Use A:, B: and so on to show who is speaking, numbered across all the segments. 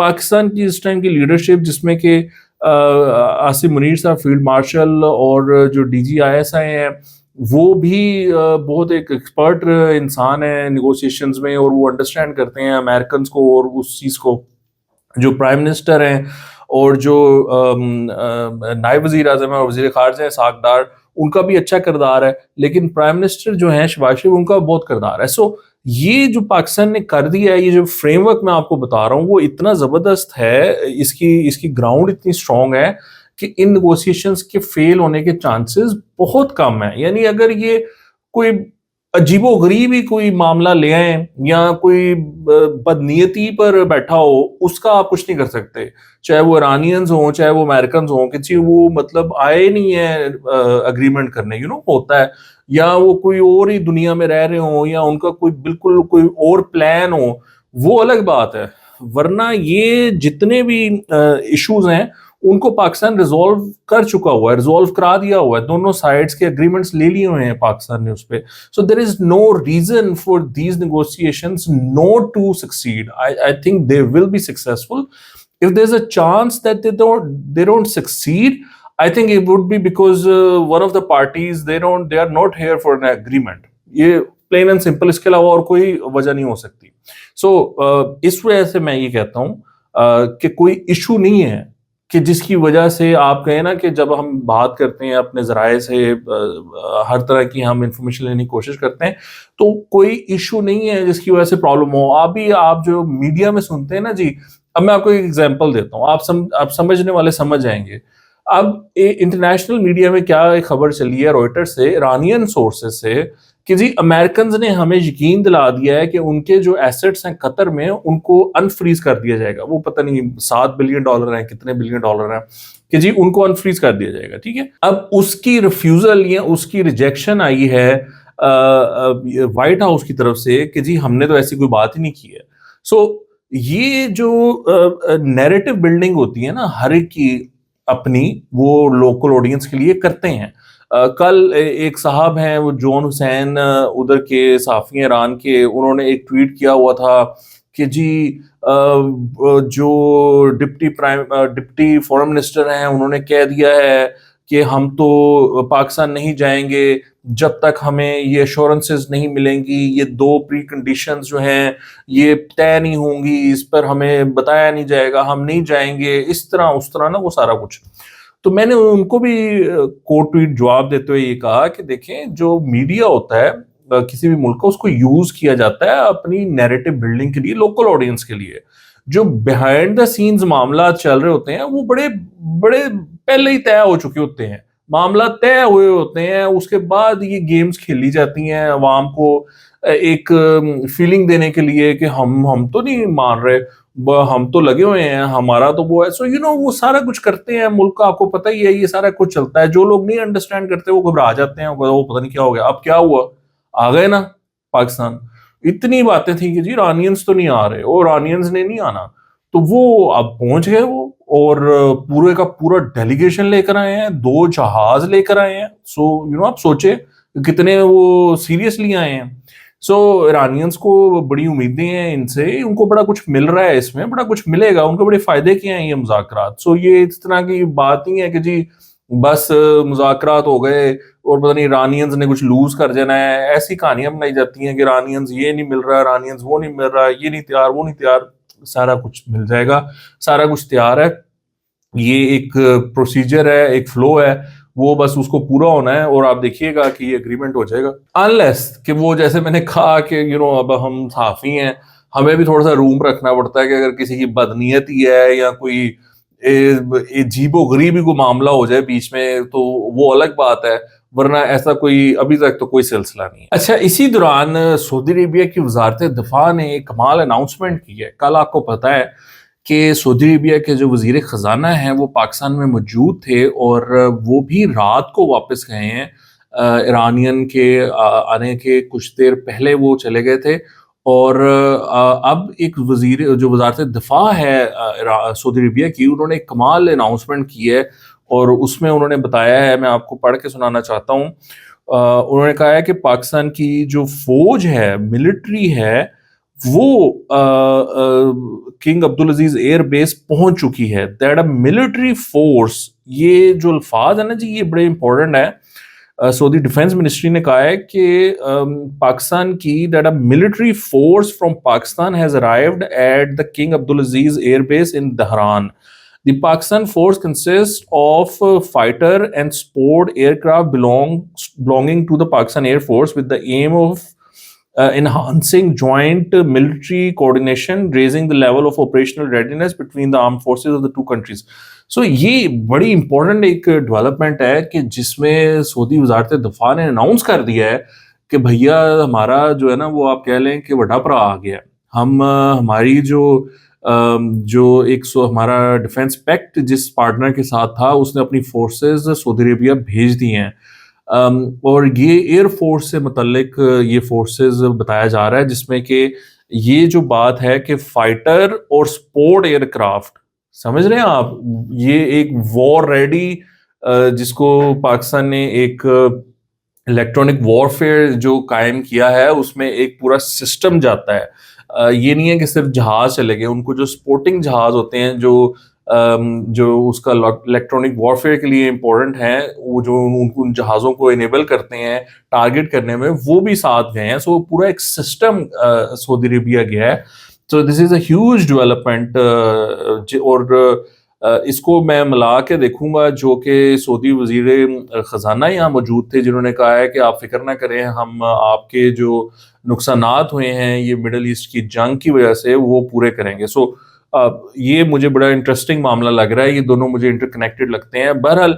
A: پاکستان کی اس ٹائم کی لیڈرشپ جس میں کہ عاصم منیر صاحب فیلڈ مارشل اور جو D G I S I ہیں وہ بھی بہت ایک ایکسپرٹ انسان ہیں نیگوسیشنز میں، اور وہ انڈرسٹینڈ کرتے ہیں امریکنز کو اور اس چیز کو. جو پرائم منسٹر ہیں اور جو نائب وزیر اعظم اور وزیر خارجہ ہیں اسحاق ڈار، ان کا بھی اچھا کردار ہے، لیکن پرائم منسٹر جو ہیں شہباز شریف ان کا بہت کردار ہے. سو یہ جو پاکستان نے کر دیا ہے، یہ جو فریم ورک میں آپ کو بتا رہا ہوں وہ اتنا زبردست ہے، اس کی گراؤنڈ اتنی اسٹرانگ ہے کہ ان نیگوسیشنز کے فیل ہونے کے چانسز بہت کم ہیں. یعنی اگر یہ کوئی عجیب و غریب ہی کوئی معاملہ لے آئیں یا کوئی بدنیتی پر بیٹھا ہو، اس کا آپ کچھ نہیں کر سکتے، چاہے وہ ایرانینز ہوں چاہے وہ امریکنز ہوں، کہ وہ مطلب آئے نہیں ہے اگریمنٹ کرنے، ہوتا ہے، یا وہ کوئی اور ہی دنیا میں رہ رہے ہوں یا ان کا کوئی بالکل کوئی اور پلان ہو، وہ الگ بات ہے. ورنہ یہ جتنے بھی ایشوز ہیں ان کو پاکستان ریزالو کر چکا ہوا ہے، ریزالو کرا دیا ہوا ہے، دونوں سائڈز کے اگریمنٹس لے لیے ہوئے ہیں پاکستان نے اس پہ. So there is no reason for these negotiations not to succeed. I think they will be successful. If there's a chance that they don't succeed, I think it would be because one of the parties they are not here for an agreement. یہ plain and simple، اس کے علاوہ اور کوئی وجہ نہیں ہو سکتی. سو اس وجہ سے میں یہ کہتا ہوں کہ کوئی ایشو نہیں ہے کہ جس کی وجہ سے آپ کہیں نا کہ جب ہم بات کرتے ہیں اپنے ذرائع سے ہر طرح کی ہم انفارمیشن لینے کی کوشش کرتے ہیں تو کوئی ایشو نہیں ہے جس کی وجہ سے پرابلم ہو. آپ جو میڈیا میں سنتے ہیں نا جی، اب میں آپ کو ایک ایگزامپل دیتا ہوں، آپ سمجھنے والے سمجھ جائیں گے. اب انٹرنیشنل میڈیا میں کیا ایک خبر چلی ہے روئٹر سے، ایرانین سورسز سے، کہ جی امریکنز نے ہمیں یقین دلا دیا ہے کہ ان کے جو ایسٹس ہیں قطر میں ان کو انفریز کر دیا جائے گا. وہ پتہ نہیں $7 بلین ہیں، کتنے بلین ڈالر ہیں، کہ جی ان کو انفریز کر دیا جائے گا. ٹھیک ہے، اب اس کی ریفیوزل یا اس کی ریجیکشن آئی ہے وائٹ ہاؤس کی طرف سے کہ جی ہم نے تو ایسی کوئی بات ہی نہیں کی ہے. سو یہ جو نیریٹو بلڈنگ ہوتی ہے نا ہر ایک کی اپنی، وہ لوکل آڈینس کے لیے کرتے ہیں. کل ایک صاحب ہیں وہ جون حسین ادھر کے صحافی ہیں ایران کے، انہوں نے ایک ٹویٹ کیا ہوا تھا کہ جی جو ڈپٹی فورن منسٹر ہیں انہوں نے کہہ دیا ہے کہ ہم تو پاکستان نہیں جائیں گے جب تک ہمیں یہ ایشورنسز نہیں ملیں گی، یہ 2 پری کنڈیشنز جو ہیں یہ طے نہیں ہوں گی، اس پر ہمیں بتایا نہیں جائے گا، ہم نہیں جائیں گے، اس طرح اس طرح نا وہ سارا کچھ. تو میں نے ان کو بھی کوٹ ٹویٹ جواب دیتے ہوئے یہ کہا کہ دیکھیں جو میڈیا ہوتا ہے کسی بھی ملک کا، اس کو یوز کیا جاتا ہے اپنی نیریٹو بلڈنگ کے لیے، لوکل آڈینس کے لیے. جو بیہائنڈ دا سینز معاملات چل رہے ہوتے ہیں وہ بڑے بڑے پہلے ہی طے ہو چکے ہوتے ہیں، معاملات طے ہوئے ہوتے ہیں، اس کے بعد یہ گیمز کھیلی جاتی ہیں عوام کو ایک فیلنگ دینے کے لیے کہ ہم تو نہیں مان رہے، ہم تو لگے ہوئے ہیں، ہمارا تو وہ ہے. سو وہ سارا کچھ کرتے ہیں ملک کا، آپ کو پتہ ہی ہے یہ سارا کچھ چلتا ہے. جو لوگ نہیں انڈرسٹینڈ کرتے وہ گھبرا جاتے ہیں، وہ پتہ نہیں کیا ہو گیا. اب کیا ہوا، آ گئے نا پاکستان. اتنی باتیں تھیں کہ جی ایرانینز تو نہیں آ رہے اور ایرانینز نے نہیں آنا، تو وہ اب پہنچ گئے وہ، اور پورے کا پورا ڈیلیگیشن لے کر آئے ہیں، 2 جہاز لے کر آئے ہیں. سو آپ سوچے کتنے وہ سیریسلی آئے ہیں. سو ایرانینز کو بڑی امیدیں ہیں ان سے، ان کو بڑا کچھ مل رہا ہے، اس میں بڑا کچھ ملے گا، ان کو بڑے فائدے کے ہیں یہ مذاکرات. سو یہ اس طرح کی بات نہیں ہے کہ جی بس مذاکرات ہو گئے اور پتہ نہیں ایرانینز نے کچھ لوز کر جانا ہے. ایسی کہانیاں بنائی جاتی ہیں کہ ایرانینز یہ نہیں مل رہا، ایرانینز وہ نہیں مل رہا، یہ نہیں تیار وہ نہیں تیار. سارا کچھ مل جائے گا، سارا کچھ تیار ہے. یہ ایک پروسیجر ہے، ایک فلو ہے، وہ بس اس کو پورا ہونا ہے اور آپ دیکھیے گا کہ یہ اگریمنٹ ہو جائے گا. انلیس کہ وہ جیسے میں نے کہا کہ اب ہم صحافی ہیں، ہمیں بھی تھوڑا سا روم رکھنا پڑتا ہے کہ اگر کسی کی بدنیتی ہے یا کوئی عجیب و غریب کو معاملہ ہو جائے بیچ میں تو وہ الگ بات ہے، ورنہ ایسا کوئی ابھی تک تو کوئی سلسلہ نہیں ہے. اچھا، اسی دوران سعودی عربیہ کی وزارت دفاع نے ایک کمال اناؤنسمنٹ کی ہے. کل آپ کو پتہ ہے کہ سعودی عربیہ کے جو وزیر خزانہ ہیں وہ پاکستان میں موجود تھے اور وہ بھی رات کو واپس گئے ہیں. ایرانین کے آنے کے کچھ دیر پہلے وہ چلے گئے تھے، اور اب ایک جو وزارت دفاع ہے سعودی عربیہ کی، انہوں نے ایک کمال اناؤنسمنٹ کی ہے اور اس میں انہوں نے بتایا ہے، میں آپ کو پڑھ کے سنانا چاہتا ہوں. انہوں نے کہا ہے کہ پاکستان کی جو فوج ہے، ملٹری ہے، وہ کنگ عبد العزیز ایئر بیس پہنچ چکی ہے. دیٹ اے ملٹری فورس, یہ جو الفاظ ہے نا جی یہ بڑے امپورٹنٹ ہے. سعودی ڈیفینس منسٹری نے کہا ہے کہ پاکستان کی that a military force from Pakistan has arrived at the King Abdul Aziz air base in Dhahran. The Pakistan force consists of fighter and sport aircraft belonging to the Pakistan Air Force with the aim of enhancing joint military coordination, raising the level of operational readiness between the armed forces of the two countries. So یہ بڑی important ایک development ہے کہ جس میں سعودی وزارت دفاع نے اناؤنس کر دیا ہے کہ بھیا ہمارا جو ہے نا وہ آپ کہہ لیں کہ وڈا پرا آ گیا. ہم ہماری جو ایک ہمارا ڈیفینس پیکٹ جس پارٹنر کے ساتھ تھا اس نے اپنی فورسز سعودی عربیہ بھیج دی ہیں, اور یہ ایئر فورس سے متعلق یہ فورسز بتایا جا رہا ہے جس میں کہ یہ جو بات ہے کہ فائٹر اور سپورٹ ایئر کرافٹ, سمجھ رہے ہیں آپ, یہ ایک وار ریڈی جس کو پاکستان نے ایک الیکٹرانک وارفیئر جو قائم کیا ہے اس میں ایک پورا سسٹم جاتا ہے. یہ نہیں ہے کہ صرف جہاز چلے گئے, ان کو جو سپورٹنگ جہاز ہوتے ہیں جو اس کا الیکٹرانک وارفیئر کے لیے امپورٹنٹ ہیں, وہ جو ان جہازوں کو انیبل کرتے ہیں ٹارگٹ کرنے میں, وہ بھی ساتھ گئے ہیں. سو پورا ایک سسٹم سعودی عربیہ گیا ہے. سو دس از اے ہیوج ڈیولپمنٹ, اور اس کو میں ملا کے دیکھوں گا جو کہ سعودی وزیر خزانہ یہاں موجود تھے جنہوں نے کہا ہے کہ آپ فکر نہ کریں, ہم آپ کے جو نقصانات ہوئے ہیں یہ مڈل ایسٹ کی جنگ کی وجہ سے وہ پورے کریں گے. سو یہ مجھے بڑا انٹرسٹنگ معاملہ لگ رہا ہے, یہ دونوں مجھے انٹر کنیکٹڈ لگتے ہیں. بہرحال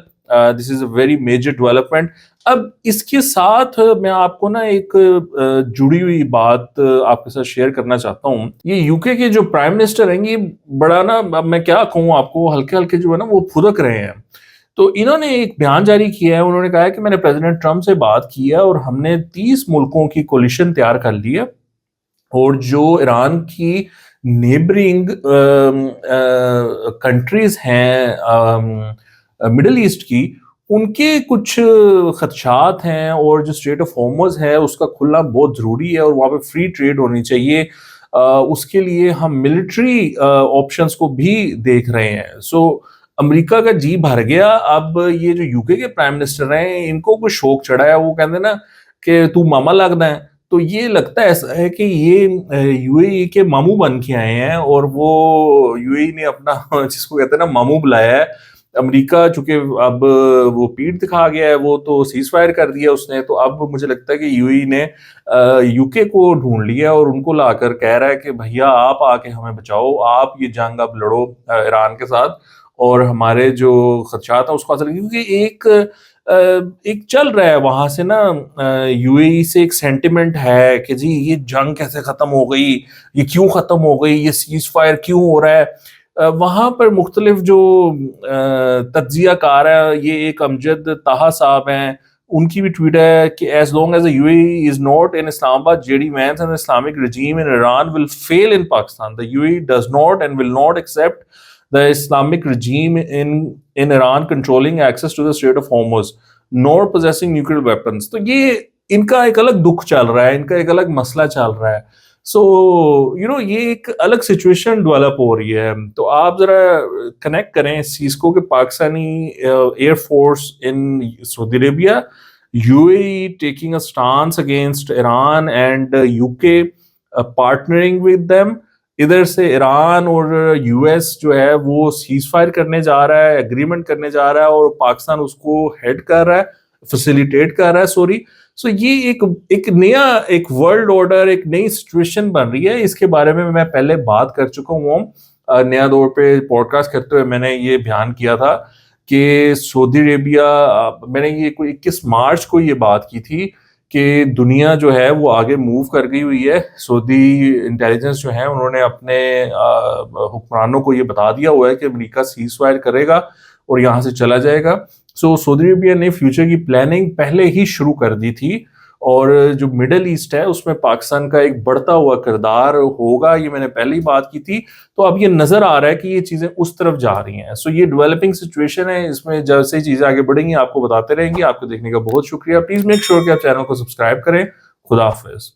A: دس از اے ویری میجر ڈیولپمنٹ. اب اس کے ساتھ میں آپ کو نا ایک جڑی ہوئی بات آپ کے ساتھ شیئر کرنا چاہتا ہوں. یہ یو کے جو پرائم منسٹر ہیں یہ بڑا نا, اب میں کیا کہوں آپ کو, ہلکے ہلکے جو ہے نا وہ پھدک رہے ہیں. تو انہوں نے ایک بیان جاری کیا ہے, انہوں نے کہا ہے کہ میں نے پریزیڈنٹ ٹرمپ سے بات کی ہے اور ہم نے 30 ملکوں کی کولیشن تیار کر لی ہے, اور جو ایران کی نیبرنگ کنٹریز ہیں مڈل ایسٹ کی, ان کے کچھ خدشات ہیں, اور جو اسٹریٹ آف ہارمز ہے اس کا کھلنا بہت ضروری ہے اور وہاں پہ فری ٹریڈ ہونی چاہیے. اس کے لیے ہم ملٹری آپشنز کو بھی دیکھ رہے ہیں. سو امریکہ کا جی بھر گیا. اب یہ جو یو کے پرائم منسٹر ہیں ان کو کوئی شوق چڑھا ہے, وہ کہتے ہیں نا کہ تو ماما لگنا ہے. تو یہ لگتا ہے ایسا ہے کہ یہ یو اے ای کے ماموں بن کے آئے ہیں, اور وہ یو اے ای نے اپنا جس کو کہتے ہیں نا ماموں بلایا ہے. امریکہ چونکہ اب وہ پیٹ دکھا گیا ہے, وہ تو سیز فائر کر دیا اس نے, تو اب مجھے لگتا ہے کہ یو اے ای نے یو کے کو ڈھونڈ لیا اور ان کو لا کر کہہ رہا ہے کہ بھیا آپ آ کے ہمیں بچاؤ, آپ یہ جنگ اب لڑو ایران کے ساتھ, اور ہمارے جو خدشات ہیں اس کو حاصل, کیونکہ ایک چل رہا ہے وہاں سے نا یو اے ای سے ایک سینٹیمنٹ ہے کہ جی یہ جنگ کیسے ختم ہو گئی, یہ کیوں ختم ہو گئی, یہ سیز فائر کیوں ہو رہا ہے. وہاں پر مختلف جو تجزیہ کار ہے, یہ ایک امجد طاہا صاحب ہیں, ان کی بھی ٹویٹ ہے کہ as long as the UAE is not in Islamabad, JD Vance and the Islamic regime in Iran will fail in Pakistan. The UAE does not and will not accept the Islamic regime in Iran controlling access to the Strait of Hormuz, nor possessing nuclear weapons. تو یہ ان کا ایک الگ دکھ چل رہا ہے, ان کا ایک الگ مسئلہ چل رہا ہے. سو یہ ایک الگ سچویشن ڈیولپ ہو رہی ہے. تو آپ ذرا کنیکٹ کریں اس چیز کو کہ Pakistani air force in Saudi Arabia, you a E taking a stance against Iran and you کے پارٹنرنگ ود دیم. ادھر سے ایران اور یو ایس جو ہے وہ سیز فائر کرنے جا رہا ہے, اگریمنٹ کرنے جا رہا ہے, اور پاکستان اس کو ہیڈ کر رہا ہے, فیسیلیٹیٹ کر رہا ہے, سوری. سو یہ ایک نیا ایک ورلڈ آرڈر, ایک نئی سچویشن بن رہی ہے. اس کے بارے میں پہلے بات کر چکا ہوں. نیا دور پہ پوڈ کاسٹ کرتے ہوئے میں نے یہ بیان کیا تھا کہ سعودی عربیہ, میں نے یہ کوئی 21 مارچ کو یہ بات کی تھی کہ دنیا جو ہے وہ آگے موو کر گئی ہوئی ہے. سعودی انٹیلیجنس جو ہیں انہوں نے اپنے حکمرانوں کو یہ بتا دیا ہوا ہے کہ امریکہ سیز فائر کرے گا اور یہاں سے چلا جائے گا. سو سعودی عربیہ نے فیوچر کی پلاننگ پہلے ہی شروع کر دی تھی, اور جو مڈل ایسٹ ہے اس میں پاکستان کا ایک بڑھتا ہوا کردار ہوگا, یہ میں نے پہلے ہی بات کی تھی. تو اب یہ نظر آ رہا ہے کہ یہ چیزیں اس طرف جا رہی ہیں. سو یہ ڈیولپنگ سچویشن ہے, اس میں جیسے چیزیں آگے بڑھیں گی آپ کو بتاتے رہیں گے. آپ کو دیکھنے کا بہت شکریہ. پلیز میک شیور کہ آپ چینل کو سبسکرائب کریں. خدا حافظ.